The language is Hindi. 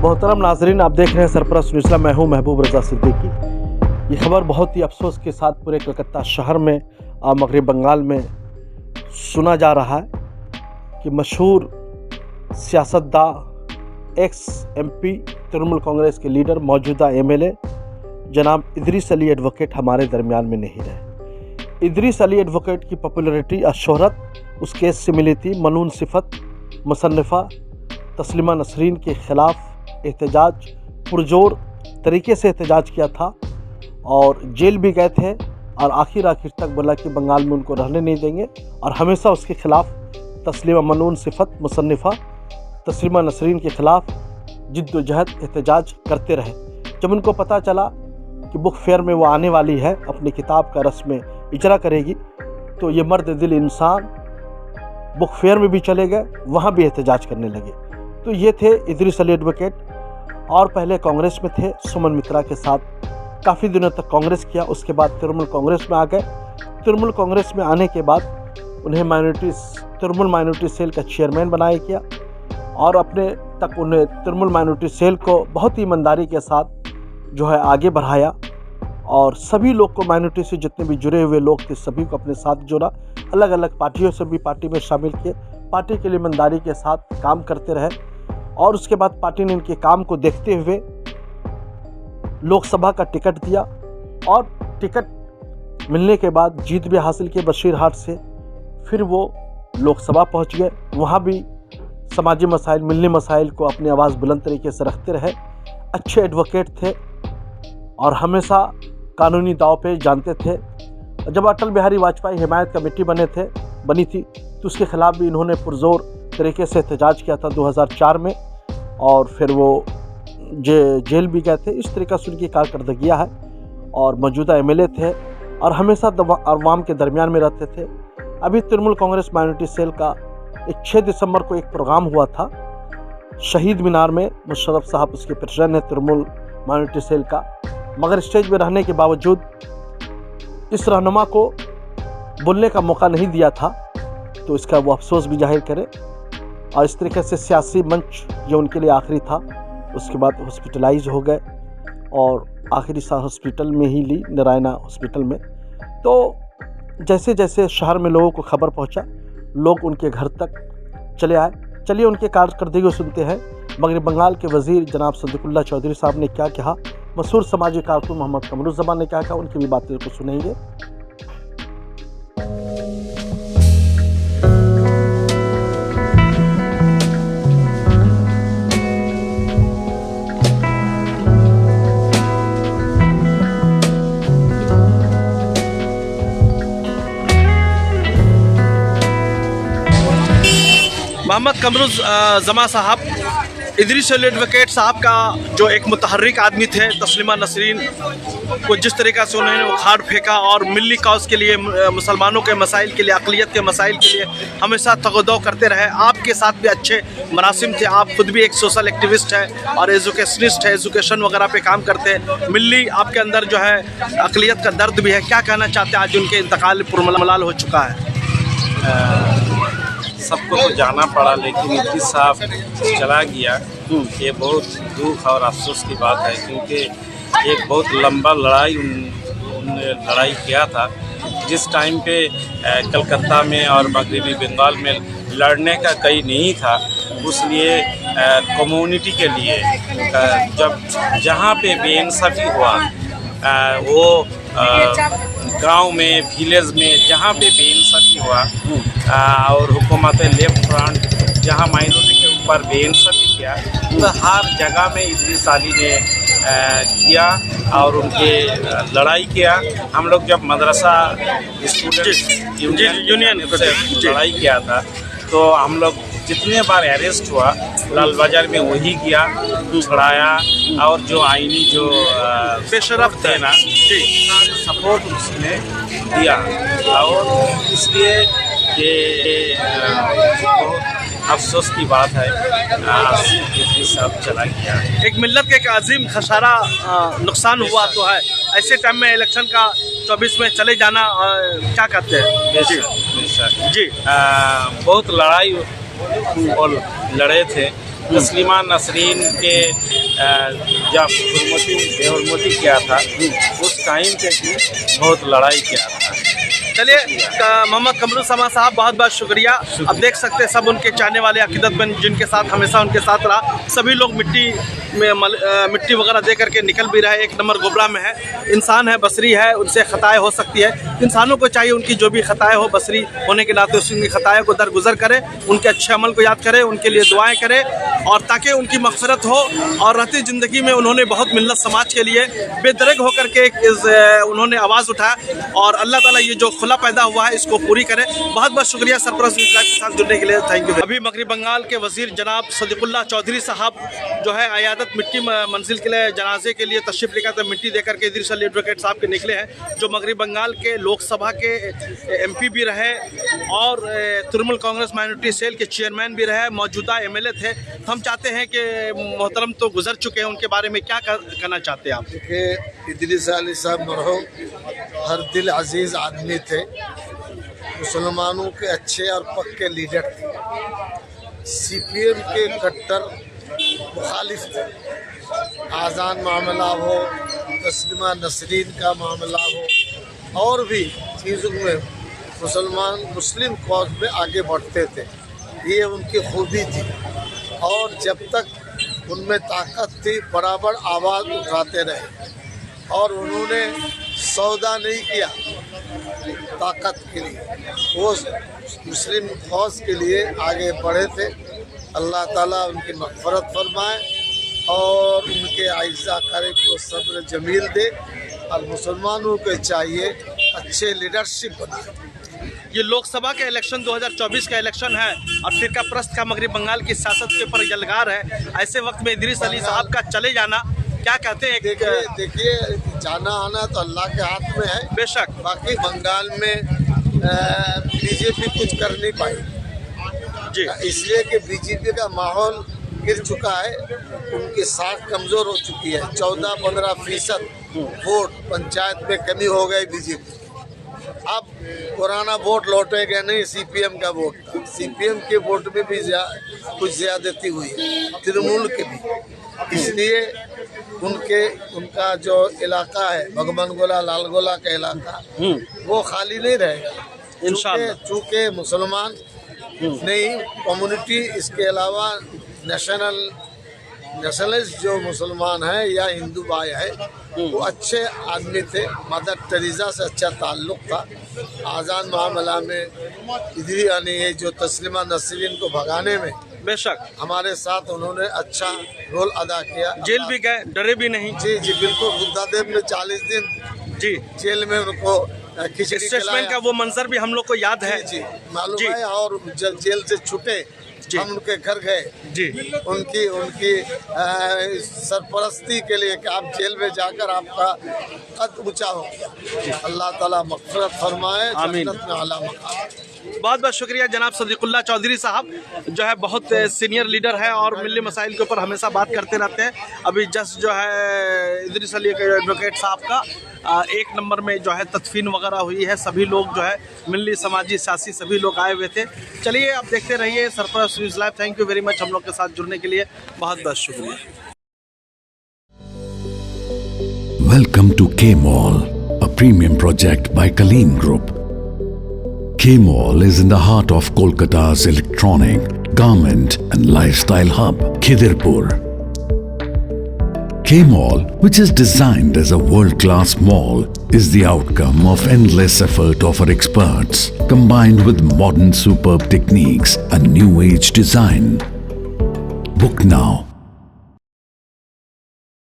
मोहतरम नाजरीन, आप देख रहे हैं सरपरस्त न्यूज़। मैं हूं महबूब रज़ा सिद्दीकी। ये खबर बहुत ही अफसोस के साथ पूरे कलकत्ता शहर में और मगरबी बंगाल में सुना जा रहा है कि मशहूर सियासतदान एक्स MP तृणमूल कांग्रेस के लीडर मौजूदा MLA जनाब इदरीस अली एडवोकेट हमारे दरमियान में नहीं रहे। इदरीस अली एडवोकेट की पॉपुलैरिटी और शोहरत उस केस से मिली थी। मनून सिफत मुसन्निफ़ा तस्लीमा नसरीन के ख़िलाफ़ एहतजाज पुरजोर तरीके से एहतजाज किया था और जेल भी गए थे और आखिर तक बोला कि बंगाल में उनको रहने नहीं देंगे और हमेशा उसके ख़िलाफ़ तस्लीमा मनून सिफत मुसन्निफ़ा तस्लीमा नसरीन के ख़िलाफ़ जिद्दोजहद एहतजाज करते रहे। जब उनको पता चला कि बुक फेयर में वो आने वाली है, अपनी किताब का रस्म इजरा करेगी, तो ये मर्द दिल इंसान बुक फेयर में भी चले गए, वहाँ भी एहतजाज करने लगे। तो ये थे इदरीस अली एडवोकेट, और पहले कांग्रेस में थे सुमन मित्रा के साथ, काफ़ी दिनों तक कांग्रेस किया। उसके बाद तृणमूल कांग्रेस में आ गए। तृणमूल कांग्रेस में आने के बाद उन्हें तृणमूल माइनॉरिटी सेल का चेयरमैन बनाया गया और अपने तक उन्हें तृणमूल माइनॉरिटी सेल को बहुत ही ईमानदारी के साथ जो है आगे बढ़ाया और सभी लोग को, माइनॉरिटी से जितने भी जुड़े हुए लोग थे सभी को अपने साथ जोड़ा। अलग अलग पार्टियों से भी पार्टी में शामिल किए, पार्टी के लिए ईमानदारी के साथ काम करते रहे और उसके बाद पार्टी ने इनके काम को देखते हुए लोकसभा का टिकट दिया और टिकट मिलने के बाद जीत भी हासिल की बशीरहाट से। फिर वो लोकसभा पहुंच गए, वहाँ भी समाजी मसाइल, मिलनी मसाइल को अपनी आवाज़ बुलंद तरीके से रखते रहे। अच्छे एडवोकेट थे और हमेशा कानूनी दाव पे जानते थे। जब अटल बिहारी वाजपेयी हिमायत कमेटी बनी थी तो उसके ख़िलाफ़ भी इन्होंने पुरजोर तरीके से एहतजाज किया था 2004 में और फिर वो जेल भी गए थे। इस तरीक़े से उनकी कारकर्दगियाँ है और मौजूदा MLA थे और हमेशा अवाम के दरमियान में रहते थे। अभी तृणमूल कांग्रेस माइनॉरिटी सेल का 6 दिसंबर को एक प्रोग्राम हुआ था शहीद मीनार में। मुशर्रफ साहब उसके प्रेसिडेंट हैं तृणमूल माइनॉरिटी सेल का, मगर स्टेज में रहने के बावजूद इस रहनुमा को बोलने का मौका नहीं दिया था, तो इसका वो अफसोस भी जाहिर करे। और इस तरीके से सियासी मंच जो उनके लिए आखिरी था, उसके बाद हॉस्पिटलाइज हो गए और आखिरी सांस हॉस्पिटल में ही ली, नारायणा हॉस्पिटल में। तो जैसे जैसे शहर में लोगों को खबर पहुंचा, लोग उनके घर तक चले आए। चलिए उनके कारकर्दगी को सुनते हैं। मगरबी बंगाल के वज़ीर जनाब सदीकुल्लाह चौधरी साहब ने क्या कहा, मशहूर समाजी कारकुन मोहम्मद कमरुज़्ज़मान ने क्या कहा, उनकी भी बातें को सुनेंगे। मोहम्मद कमरुज़्ज़मान साहब, इदरीस अली एडवोकेट साहब का जो एक मुतहर्रिक आदमी थे, तस्लीमा नसरीन को जिस तरीक़ा से उन्होंने उखाड़ फेंका और मिली कौज़ के लिए, मुसलमानों के मसाइल के लिए, अक़लियत के मसाइल के लिए हमेशा तगदो करते रहे। आपके साथ भी अच्छे मरासिम थे, आप खुद भी एक सोशल एक्टिविस्ट है और एजुकेशनिस्ट है, एजुकेशन वगैरह पे काम करते हैं। मिली आपके अंदर जो है अक़लियत का दर्द भी है, क्या कहना चाहते हैं? आज उनके इंतकाल पुरमलाल हो चुका है। सबको तो जाना पड़ा, लेकिन इदरीस साहब चला गया, ये बहुत दुख और अफसोस की बात है, क्योंकि एक बहुत लंबा लड़ाई उन्होंने लड़ाई किया था। जिस टाइम पे कलकत्ता में और मगरबी बंगाल में लड़ने का कहीं नहीं था, उसलिए कम्युनिटी के लिए जब जहाँ पे बेइंसाफ़ी हुआ, वो गांव में, विलेज में जहाँ पे बेइंसाफ़ी हुआ और हुकूमत लेफ्ट फ्रंट जहाँ माइनॉरिटी के ऊपर बेइंसाफ़ी किया, तो हर जगह में इदरीस अली ने किया और उनके लड़ाई किया। हम लोग जब मदरसा स्टूडेंट यूनियन से लड़ाई किया था, तो हम लोग जितने बार अरेस्ट हुआ, लाल बाज़ार में वही किया, छुड़ाया और जो आईनी जो बेशरफ थे ना, सपोर्ट उसने दिया। और इसलिए ये बहुत अफसोस की बात है, इदरीस साहब चला गया। एक मिल्लत के एक अजीम खसारा नुकसान हुआ तो है, ऐसे टाइम में इलेक्शन का 24 में चले जाना क्या कहते हैं? बेशक जी, बहुत लड़ाई और लड़े थे, तस्लीमा नसरीन के जब बेहरमती किया था उस टाइम पे भी बहुत लड़ाई किया था। चलिए मोहम्मद कमरुल समा साहब बहुत बहुत शुक्रिया। अब देख सकते हैं सब उनके चाहने वाले अकीदतमंद जिनके साथ हमेशा उनके साथ रहा, सभी लोग मिट्टी वगैरह दे करके निकल भी रहे। एक नंबर गोबरा में है, इंसान है, बसरी है, उनसे खताएं हो सकती है। इंसानों को चाहिए उनकी जो भी खताएं हो, बसरी होने के नाते उसकी खताएं को दरगुजर करे, उनके अच्छे अमल को याद करे, उनके लिए दुआएं करे और ताकि उनकी मग़फ़िरत हो। और रहती ज़िंदगी में उन्होंने बहुत मिल्लत समाज के लिए बेदरग होकर के उन्होंने आवाज़ उठाया और अल्लाह ताला ये जो खुला पैदा हुआ है इसको पूरी करे। बहुत बहुत शुक्रिया सरपरस्त न्यूज़ लाइव के साथ जुड़ने के लिए, थैंक यू। अभी मगरबी बंगाल के वज़ीर जनाब सदीकुल्लाह चौधरी साहब जो है आयादत मिट्टी मंजिल के लिए जनाजे के लिए तशरीफ़ लेकर तो मिट्टी देकर के इदरीस अली एडवोकेट साहब के निकले हैं, जो मगरबी बंगाल के लोकसभा के MP भी रहे और तृणमूल कांग्रेस माइनॉरिटी सेल के चेयरमैन भी रहे, मौजूदा MLA थे। तो हम चाहते हैं कि मोहतरम तो गुजर चुके हैं, उनके बारे में क्या कहना चाहते हैं आप? देखिए, इदरीस अली साहब मरहूम हर दिल अजीज़ आदमी थे, मुसलमानों के अच्छे और पक्के लीडर थे, CPM के कट्टर मुखालिफ थे। आज़ान मामला हो, तस्लीमा नसरीन का मामला हो और भी चीज़ों में मुस्लिम कौम में आगे बढ़ते थे, ये उनकी खूबी थी। और जब तक उनमें ताकत थी बराबर आवाज़ उठाते रहे और उन्होंने सौदा नहीं किया ताकत के लिए, वो मुस्लिम फौज के लिए आगे बढ़े थे। अल्लाह ताला उनकी मग़फ़िरत फरमाए और उनके आइज़ा करीब को सब्र जमील दे और मुसलमानों को चाहिए अच्छे लीडरशिप बनाए। ये लोकसभा का इलेक्शन 2024 का इलेक्शन है और फिरका प्रस्त का मगरबी बंगाल की सियासत के ऊपर यलगार है। ऐसे वक्त में इदरीस अली साहब का चले जाना क्या कहते हैं? देखिए जाना आना तो अल्लाह के हाथ में है, बेशक। बाकी बंगाल में BJP कुछ कर नहीं पाई जी, इसलिए कि BJP का माहौल गिर चुका है, उनकी साख कमज़ोर हो चुकी है। 14-15% वोट पंचायत में कमी हो गई BJP। अब पुराना वोट लौटेगा नहीं, CPM का वोट था, CPM के वोट में भी कुछ ज़्यादती हुई है, तृणमूल के भी। इसलिए उनका जो इलाका है भगवानगोला लालगोला का इलाका वो खाली नहीं रहेगा इंशाअल्लाह, चूँकि मुसलमान नहीं कम्युनिटी, इसके अलावा नेशनलिस्ट जो मुसलमान है या हिंदू भाई है वो अच्छे आदमी थे। मदर टेरेसा से अच्छा ताल्लुक़ था। आज़ान मामला में इधरी यानी ये जो तस्लीमा नसरीन को भगाने में बेशक हमारे साथ उन्होंने अच्छा रोल अदा किया। जेल भी गए, डरे भी नहीं। जी जी बिल्कुल, बुद्धदेव ने 40 दिन जी जेल में उनको खिचड़ी स्टेटमेंट का वो मंजर भी हम लोग को याद है। जी मालूम है। और जब जेल से छूटे हम उनके घर गए जी, उनकी सरपरस्ती के लिए कि आप जेल में जाकर आपका कद ऊंचा हो गया। अल्लाह ताला मग़फ़िरत फरमाए, जन्नत में आला मकाम। बहुत बहुत शुक्रिया जनाब सदीकुल्लाह चौधरी साहब, जो है बहुत सीनियर लीडर है और मिली मसाइल के ऊपर हमेशा बात करते रहते हैं। अभी जस्ट जो है इदरीस अली एडवोकेट साहब का 1 नंबर में जो है तदफीन वगैरह हुई है। सभी लोग जो है मिली समाजी सियासी सभी लोग आए हुए थे। चलिए आप देखते रहिए Sarparast news live. Thank you very much हम लोग के साथ जुड़ने के लिए, बहुत बहुत शुक्रिया। Welcome to K-Mall, a premium project by Kaleen Group. K-Mall is in the heart of Kolkata's electronic, garment and lifestyle hub, Khidirpur. K-Mall, which is designed as a world-class mall, is the outcome of endless effort of our experts, combined with modern superb techniques and new age design. Book now